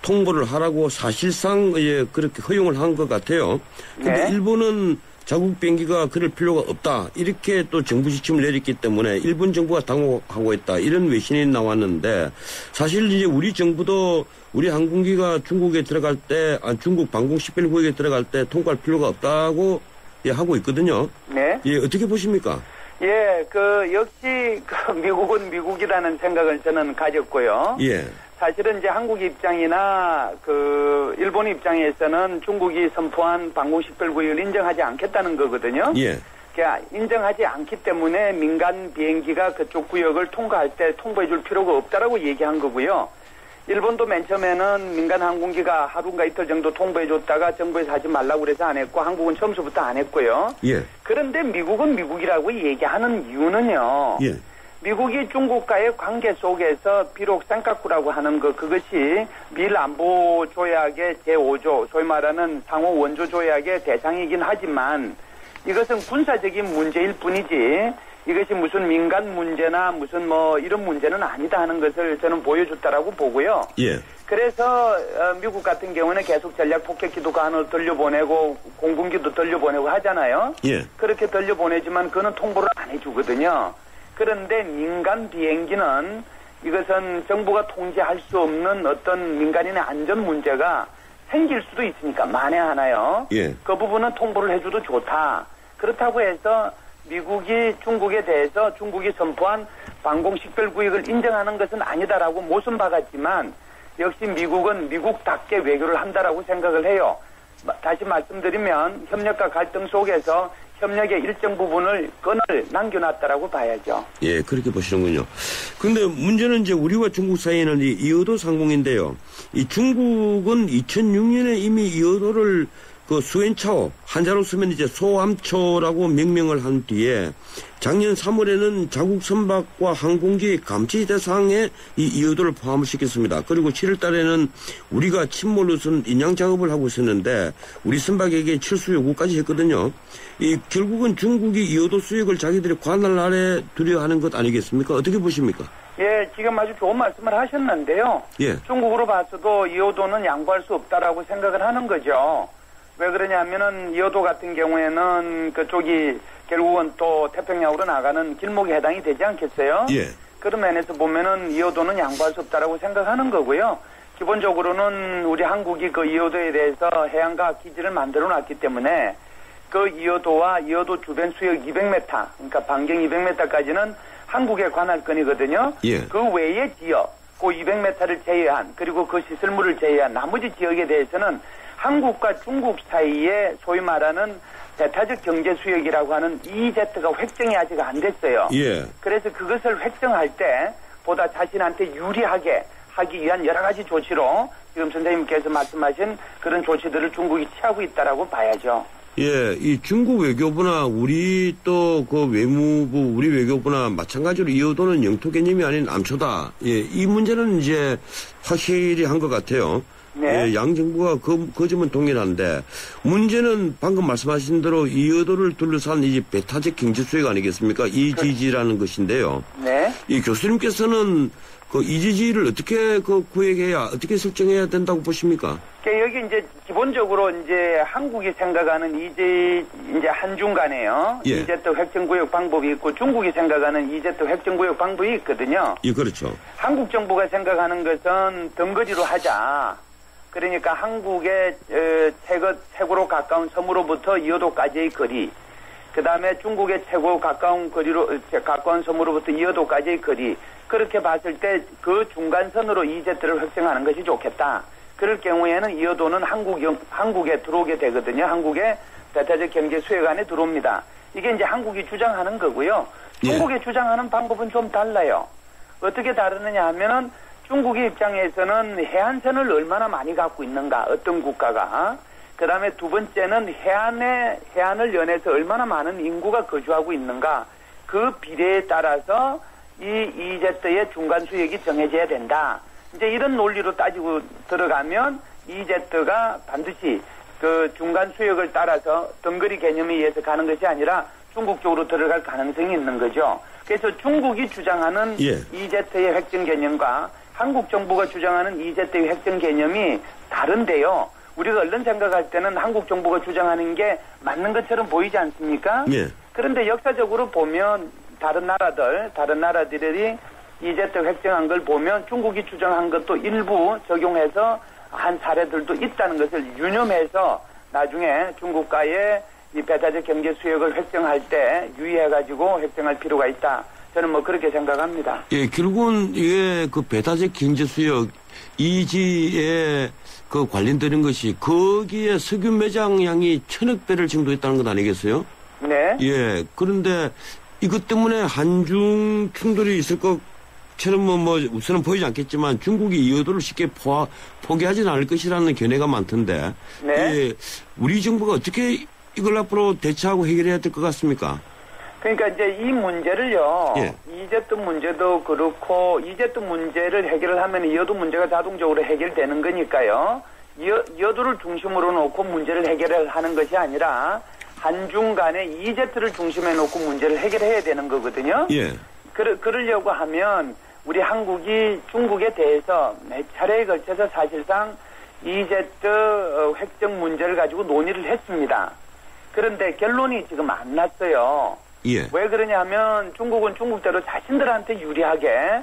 통보를 하라고 사실상 그렇게 허용을 한 것 같아요. 근데 네. 일본은 자국 비행기가 그럴 필요가 없다. 이렇게 또 정부 지침을 내렸기 때문에 일본 정부가 당혹하고 있다. 이런 외신이 나왔는데 사실 이제 우리 정부도 우리 항공기가 중국에 들어갈 때, 중국 방공식별구역에 들어갈 때 통과할 필요가 없다고 하고 있거든요. 네. 예, 어떻게 보십니까? 예, 역시 미국은 미국이라는 생각을 저는 가졌고요. 예. 사실은 이제 한국 입장이나 일본 입장에서는 중국이 선포한 방공식별구역을 인정하지 않겠다는 거거든요. 예. 그러니까 인정하지 않기 때문에 민간 비행기가 그쪽 구역을 통과할 때 통보해 줄 필요가 없다라고 얘기한 거고요. 일본도 맨 처음에는 민간 항공기가 하루인가 이틀 정도 통보해 줬다가 정부에서 하지 말라고 그래서 안 했고 한국은 처음부터 안 했고요. 예. 그런데 미국은 미국이라고 얘기하는 이유는요. 예. 미국이 중국과의 관계 속에서 비록 센카쿠라고 하는 그것이 미일 안보 조약의 제5조, 소위 말하는 상호 원조 조약의 대상이긴 하지만 이것은 군사적인 문제일 뿐이지 이것이 무슨 민간 문제나 무슨 뭐 이런 문제는 아니다 하는 것을 저는 보여줬다라고 보고요. 예. 그래서 미국 같은 경우는 계속 전략 폭격기도 간을 돌려보내고 공군기도 돌려보내고 하잖아요. 예. 그렇게 돌려보내지만 그는 통보를 안 해주거든요. 그런데 민간 비행기는 이것은 정부가 통제할 수 없는 어떤 민간인의 안전 문제가 생길 수도 있으니까 만에 하나요. 예. 그 부분은 통보를 해줘도 좋다. 그렇다고 해서 미국이 중국에 대해서 중국이 선포한 방공식별구역을 인정하는 것은 아니다라고 못은 박았지만 역시 미국은 미국답게 외교를 한다라고 생각을 해요. 다시 말씀드리면 협력과 갈등 속에서 협력의 일정 부분을 끈을 남겨놨다라고 봐야죠. 예, 그렇게 보시는군요. 그런데 문제는 이제 우리와 중국 사이에는 이 이어도 상공인데요. 이 중국은 2006년에 이미 이어도를 그 수엔차오, 한자로 쓰면 이제 소암초라고 명명을 한 뒤에 작년 3월에는 자국 선박과 항공기 감시 대상에 이 이어도를 포함을 시켰습니다. 그리고 7월 달에는 우리가 침몰 우선 인양 작업을 하고 있었는데 우리 선박에게 철수 요구까지 했거든요. 이 결국은 중국이 이어도 수역을 자기들의 관할 아래 두려 하는 것 아니겠습니까? 어떻게 보십니까? 예, 지금 아주 좋은 말씀을 하셨는데요. 예. 중국으로 봐서도 이어도는 양보할 수 없다라고 생각을 하는 거죠. 왜 그러냐면은 이어도 같은 경우에는 그쪽이 결국은 또 태평양으로 나가는 길목에 해당이 되지 않겠어요? 예. 그런 면에서 보면은 이어도는 양보할 수 없다라고 생각하는 거고요. 기본적으로는 우리 한국이 그 이어도에 대해서 해안과학 기지를 만들어 놨기 때문에 그 이어도와 이어도 주변 수역 200m, 그러니까 반경 200m까지는 한국의 관할권이거든요. 예. 그 외의 지역, 그 200m를 제외한 그리고 그 시설물을 제외한 나머지 지역에 대해서는 한국과 중국 사이에 소위 말하는 배타적 경제수역이라고 하는 EEZ가 획정이 아직 안 됐어요. 예. 그래서 그것을 획정할 때 보다 자신한테 유리하게 하기 위한 여러 가지 조치로 지금 선생님께서 말씀하신 그런 조치들을 중국이 취하고 있다라고 봐야죠. 예, 이 중국 외교부나 우리 또 그 외무부, 우리 외교부나 마찬가지로 이어도는 영토 개념이 아닌 암초다. 예, 이 문제는 이제 확실히 한 것 같아요. 네. 예, 양 정부가 그 점은 동일한데 문제는 방금 말씀하신 대로 이어도를 둘러싼 이 배타적 경제수역 아니겠습니까? EEZ라는 것인데요. 네. 이 교수님께서는 그 EEZ를 어떻게 그 구획해야 어떻게 설정해야 된다고 보십니까? 여기 이제 기본적으로 이제 한국이 생각하는 이제 한중 간에요. 예. EEZ 획정구역 방법이 있고 중국이 생각하는 EEZ 획정구역 방법이 있거든요. 예, 그렇죠. 한국 정부가 생각하는 것은 덩거리로 하자. 그러니까 한국의 최고로 가까운 섬으로부터 이어도까지의 거리, 그 다음에 중국의 최고 가까운 섬으로부터 이어도까지의 거리, 그렇게 봤을 때 그 중간선으로 EEZ를 획정하는 것이 좋겠다. 그럴 경우에는 이어도는 한국에 들어오게 되거든요. 한국의 배타적 경제 수역 안에 들어옵니다. 이게 이제 한국이 주장하는 거고요. 중국이 주장하는 방법은 좀 달라요. 어떻게 다르느냐 하면은 중국의 입장에서는 해안선을 얼마나 많이 갖고 있는가, 어떤 국가가. 그 다음에 두 번째는 해안을 연해서 얼마나 많은 인구가 거주하고 있는가. 그 비례에 따라서 이 EEZ의 중간 수역이 정해져야 된다. 이제 이런 논리로 따지고 들어가면 EEZ가 반드시 그 중간 수역을 따라서 덩거리 개념에 의해서 가는 것이 아니라 중국 쪽으로 들어갈 가능성이 있는 거죠. 그래서 중국이 주장하는 EEZ의 획정 개념과 한국 정부가 주장하는 EEZ의 획정 개념이 다른데요. 우리가 얼른 생각할 때는 한국 정부가 주장하는 게 맞는 것처럼 보이지 않습니까? 예. 그런데 역사적으로 보면 다른 나라들이 EEZ 획정한 걸 보면 중국이 주장한 것도 일부 적용해서 한 사례들도 있다는 것을 유념해서 나중에 중국과의 이 배타적 경제 수역을 획정할 때 유의해가지고 획정할 필요가 있다. 저는 뭐 그렇게 생각합니다. 예, 결국은 이게 그 배타적 경제 수역 EEZ에 그 관련되는 것이 거기에 석유 매장량이 1000억 배를 정도했다는 것 아니겠어요? 네. 예, 그런데 이것 때문에 한중 충돌이 있을 것처럼 뭐 우선은 보이지 않겠지만 중국이 이어도를 쉽게 포기하지는 않을 것이라는 견해가 많던데. 네. 예, 우리 정부가 어떻게 이걸 앞으로 대처하고 해결해야 될 것 같습니까? 그러니까 이제 이 문제를요. 예. 이제또 문제도 그렇고 이제또 문제를 해결을 하면 이여도 문제가 자동적으로 해결되는 거니까요. 이여도를 중심으로 놓고 문제를 해결을 하는 것이 아니라 한중간에 이제트를 중심에 놓고 문제를 해결해야 되는 거거든요. 예. 그러려고 하면 우리 한국이 중국에 대해서 몇 차례에 걸쳐서 사실상 이제트 획정 문제를 가지고 논의를 했습니다. 그런데 결론이 지금 안 났어요. 예. 왜 그러냐면 중국은 중국대로 자신들한테 유리하게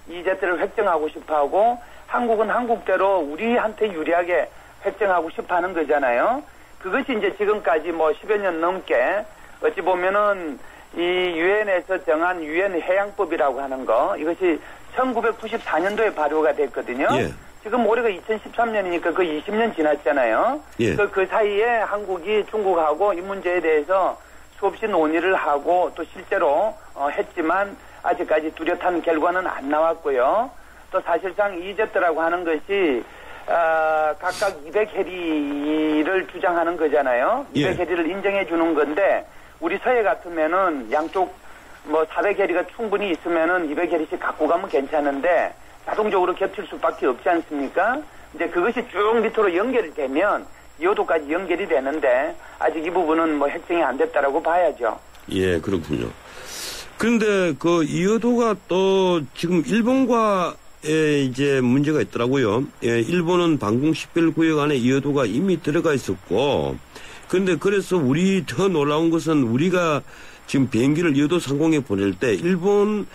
이제트를 획정하고 싶어하고 한국은 한국대로 우리한테 유리하게 획정하고 싶어하는 거잖아요. 그것이 이제 지금까지 뭐 10여 년 넘게 어찌 보면은 이 유엔에서 정한 유엔 해양법이라고 하는 거 이것이 1994년도에 발효가 됐거든요. 예. 지금 올해가 2013년이니까 그 20년 지났잖아요. 예. 그 사이에 한국이 중국하고 이 문제에 대해서 수없이 논의를 하고 또 실제로 했지만 아직까지 뚜렷한 결과는 안 나왔고요. 또 사실상 이제트라고 하는 것이 각각 200해리를 주장하는 거잖아요. 200해리를 인정해 주는 건데 우리 서해 같으면은 양쪽 뭐 400해리가 충분히 있으면은 200해리씩 갖고 가면 괜찮은데 자동적으로 겹칠 수밖에 없지 않습니까? 이제 그것이 쭉 밑으로 연결이 되면 이호도까지 연결이 되는데 아직 이 부분은 뭐 획정이 안 됐다라고 봐야죠. 예, 그렇군요. 그런데 그 이호도가 또 지금 일본과의 이제 문제가 있더라고요. 예, 일본은 방공 10개월 안에 이호도가 이미 들어가 있었고, 그런데 그래서 우리 더 놀라운 것은 우리가 지금 비행기를 이호도 상공에 보낼 때 일본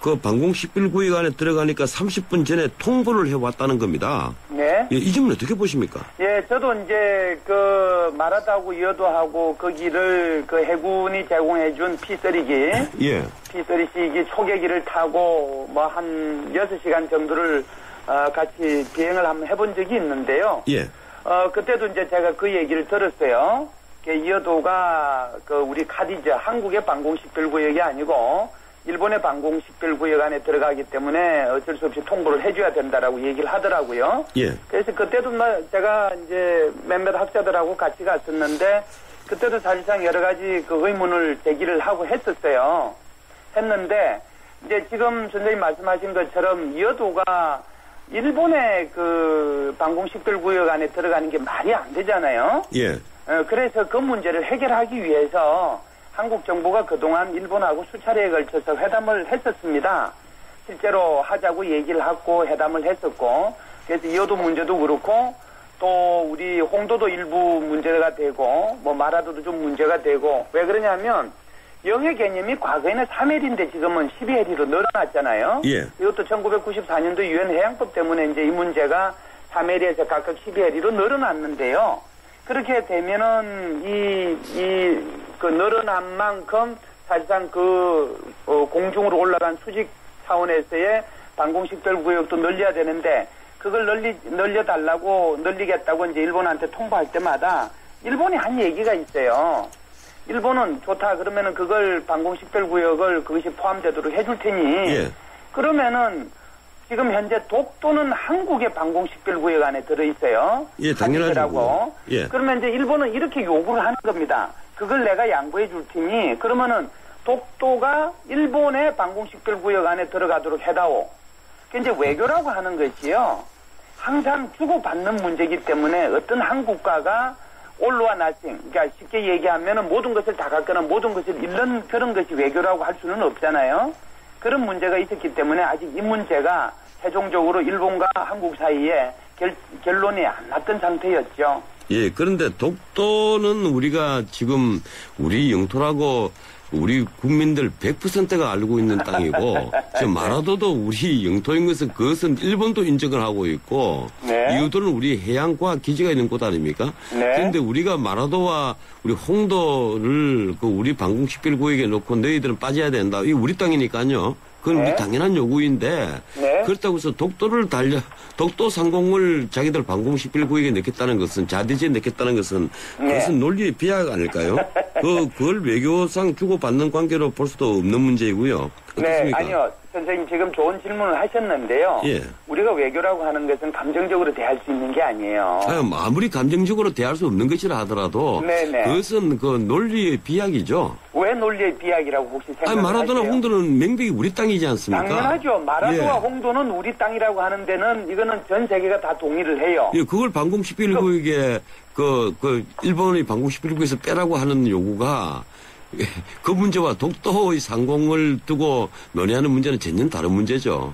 그 방공 10개월 안에 들어가니까 30분 전에 통보를 해왔다는 겁니다. 네. 예, 이 점은 어떻게 보십니까? 예, 저도 이제 그 마라다하고 이어도하고 거기를 그 해군이 제공해준 P-32기, 예. P-32기 초계기를 타고 뭐 한 6시간 정도를 같이 비행을 한번 해본 적이 있는데요. 예. 그때도 이제 제가 그 얘기를 들었어요. 이어도가 그 우리 카디저 한국의 방공 10개구역이 아니고 일본의 방공 10개구역 안에 들어가기 때문에 어쩔 수 없이 통보를 해줘야 된다라고 얘기를 하더라고요. 예. 그래서 그때도 제가 이제 몇몇 학자들하고 같이 갔었는데 그때도 사실상 여러 가지 그 의문을 제기를 하고 했었어요. 했는데 이제 지금 선생님 말씀하신 것처럼 이어도가 일본의 그 방공 10개구역 안에 들어가는 게 말이 안 되잖아요. 예. 그래서 그 문제를 해결하기 위해서 한국 정부가 그동안 일본하고 수차례에 걸쳐서 회담을 했었습니다. 실제로 하자고 얘기를 하고 회담을 했었고, 그래서 이호도 문제도 그렇고, 또 우리 홍도도 일부 문제가 되고, 뭐 마라도도 좀 문제가 되고, 왜 그러냐면 영해 개념이 과거에는 3해리인데 지금은 12해리로 늘어났잖아요. 예. 이것도 1994년도 유엔 해양법 때문에 이제 이 문제가 3해리에서 각각 12해리로 늘어났는데요. 그렇게 되면은 그 늘어난 만큼 사실상 공중으로 올라간 수직 차원에서의 방공 10개구역도 늘려야 되는데 그걸 늘리겠다고 이제 일본한테 통보할 때마다 일본이 한 얘기가 있어요. 일본은 좋다 그러면은 그걸 방공 10개구역을 그것이 포함되도록 해줄 테니 예. 그러면은 지금 현재 독도는 한국의 방공 10개구역 안에 들어있어요. 예, 당연하죠. 예. 그러면 이제 일본은 이렇게 요구를 하는 겁니다. 그걸 내가 양보해 줄 테니 그러면은 독도가 일본의 방공 10개구역 안에 들어가도록 해다오. 그게 이제 외교라고 하는 것이요. 항상 주고받는 문제이기 때문에 어떤 한 국가가 올로와 나싱, 그러니까 쉽게 얘기하면은 모든 것을 다 갖거나 모든 것을 잃는 그런 것이 외교라고 할 수는 없잖아요. 그런 문제가 있었기 때문에 아직 이 문제가 최종적으로 일본과 한국 사이에 결론이 안 났던 상태였죠. 예, 그런데 독도는 우리가 지금 우리 영토라고 우리 국민들 100%가 알고 있는 땅이고 지금 마라도도 우리 영토인 것은 그것은 일본도 인정을 하고 있고 네. 이웃들은 우리 해양과 기지가 있는 곳 아닙니까? 네. 그런데 우리가 마라도와 우리 홍도를 그 우리 방공 10개구역에 놓고 너희들은 빠져야 된다. 이게 우리 땅이니까요. 그건 네. 우리 당연한 요구인데 네. 그렇다고 해서 독도 상공을 자기들 방공 10개구역에 넣겠다는 것은 자대지에 넣겠다는 것은 그것은 논리의 비약 아닐까요? 그걸 외교상 주고받는 관계로 볼 수도 없는 문제이고요. 어떻습니까? 네, 아니요. 선생님 지금 좋은 질문을 하셨는데요. 예. 우리가 외교라고 하는 것은 감정적으로 대할 수 있는 게 아니에요. 아무리 감정적으로 대할 수 없는 것이라 하더라도 네네. 그것은 그 논리의 비약이죠. 왜 논리의 비약이라고 혹시 생각하세요? 아니, 마라도나 홍도는 명백히 우리 땅이지 않습니까? 당연하죠. 마라도와 예. 홍도는 우리 땅이라고 하는 데는 이거는 전 세계가 다 동의를 해요. 예, 그걸 방공 11구역에 일본의 방공 11구역에서 빼라고 하는 요구가 그 문제와 독도의 상공을 두고 논의하는 문제는 전혀 다른 문제죠.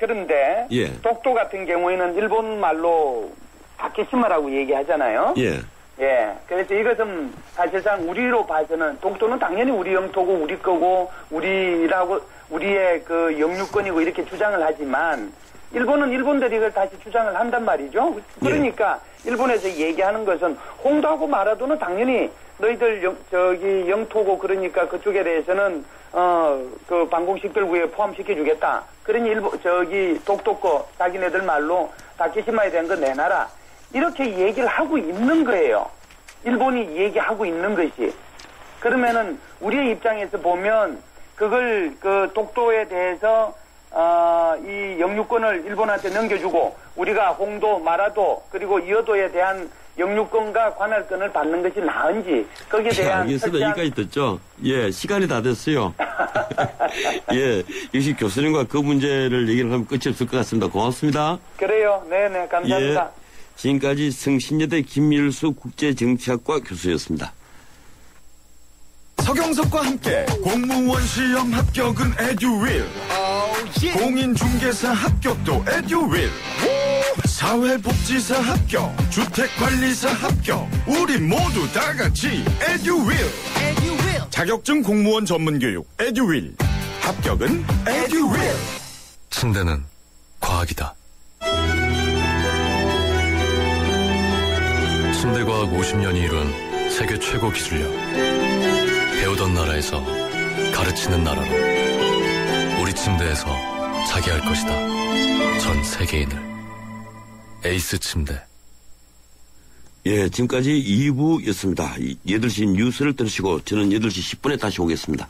그런데 예. 독도 같은 경우에는 일본 말로 다케시마라고 얘기하잖아요. 예. 예. 그래서 이것은 사실상 우리로 봐서는 독도는 당연히 우리 영토고 우리 거고 우리의 그 영유권이고 이렇게 주장을 하지만 일본은 일본들이 이걸 다시 주장을 한단 말이죠. 그러니까 일본에서 얘기하는 것은 홍도하고 마라도는 당연히 너희들 영토고 그러니까 그쪽에 대해서는 그 방공식별구역에 포함시켜주겠다. 그러니 독도 거 자기네들 말로 다케시마에 대한 거 내놔라. 이렇게 얘기를 하고 있는 거예요. 일본이 얘기하고 있는 것이. 그러면은 우리의 입장에서 보면 그걸 그 독도에 대해서 이 영유권을 일본한테 넘겨주고 우리가 홍도, 마라도 그리고 이어도에 대한 영유권과 관할권을 받는 것이 나은지 거기에 대한 알겠습니다. 여기까지 듣죠. 예, 시간이 다 됐어요. 예, 역시 교수님과 그 문제를 얘기를 하면 끝이 없을 것 같습니다. 고맙습니다. 그래요. 네네, 감사합니다. 예, 지금까지 성신여대 김일수 국제정치학과 교수였습니다. 서경석과 함께 공무원 시험 합격은 에듀윌, 공인중개사 합격도 에듀윌, 사회복지사 합격, 주택관리사 합격, 우리 모두 다 같이 에듀윌. 자격증 공무원 전문교육 에듀윌, 합격은 에듀윌. 침대는 과학이다. 침대과학 50년이 이룬 세계 최고 기술력. 배우던 나라에서 가르치는 나라로 우리 침대에서 자기 할 것이다. 전 세계인을. 에이스 침대. 예, 지금까지 2부였습니다. 8시 뉴스를 들으시고 저는 8시 10분에 다시 오겠습니다.